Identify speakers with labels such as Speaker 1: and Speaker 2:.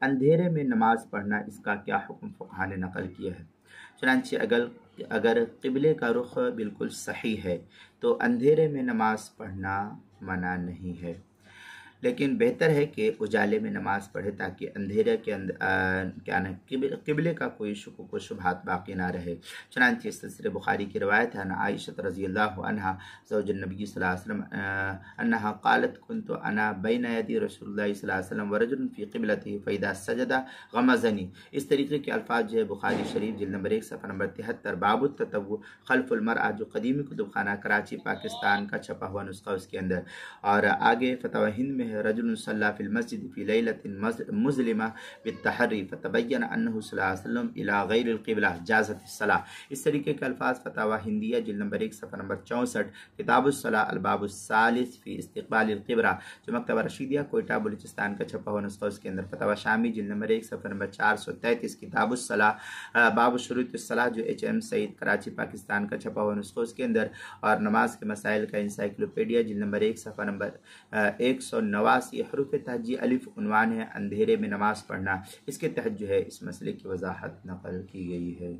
Speaker 1: اندھیرے میں نماز پڑھنا اس کا کیا حکم فقہا نے نقل کیا ہے۔ چنانچہ اگر قبلے کا رخ بالکل صحیح ہے تو اندھیرے میں نماز پڑھنا منع نہیں ہے، لیکن بہتر ہے کہ اجالے میں نماز پڑھے تاکہ اندھیرے کے قبلے کا کوئی شکوک و شبہات باقی نہ رہے۔ چنانچہ اس سلسلے بخاری کی روایت ہے ان عائشہ رضی اللہ عنہا زوج النبی صلی اللہ علیہ وسلم انہا قالت كنت انا بین یدی رسول اللہ صلی اللہ علیہ وسلم ورجل فی قبلته فاذا سجد غمزنی۔ اس طریقے کے الفاظ جو ہے بخاری شریف جلد نمبر 1 صفحہ نمبر 73 باب التطوع خلف المرأة، جو قدیمی کتب خانہ کراچی پاکستان کا چھپا ہوا نسخہ اس کے اندر، اور آگے فتاوی ہند میں ہے رجل صلی فی المسجد فی لیلۃ مظلمہ بالتحری فتبین انہ صلی اللہ علیہ وسلم الی غیر القبلہ جازت الصلاۃ۔ اس طریقے کے الفاظ فتاوی ہندیہ جلد نمبر 1 صفحہ نمبر 64 کتاب الصلاۃ الباب الثالث فی استقبال القبلہ، جو مکتبہ رشیدیہ کوئٹہ بلوچستان کا چھپا ہوا نسخہ اس کے اندر، فتاوی شامی جلد نمبر 1 صفحہ نمبر 433 کتاب الصلاۃ باب شروط الصلاۃ، جو ایچ ایم سعید کراچی پاکستان کا چھپا ہوا نسخہ اس کے اندر، اور نماز کے مسائل کا انسائکلوپیڈیا جلد نمبر 1 صفحہ نمبر 189 حروف تہجی الف عنوان ہے اندھیرے میں نماز پڑھنا۔ اس کے تحت جو ہے اس مسئلے کی وضاحت نقل کی گئی ہے۔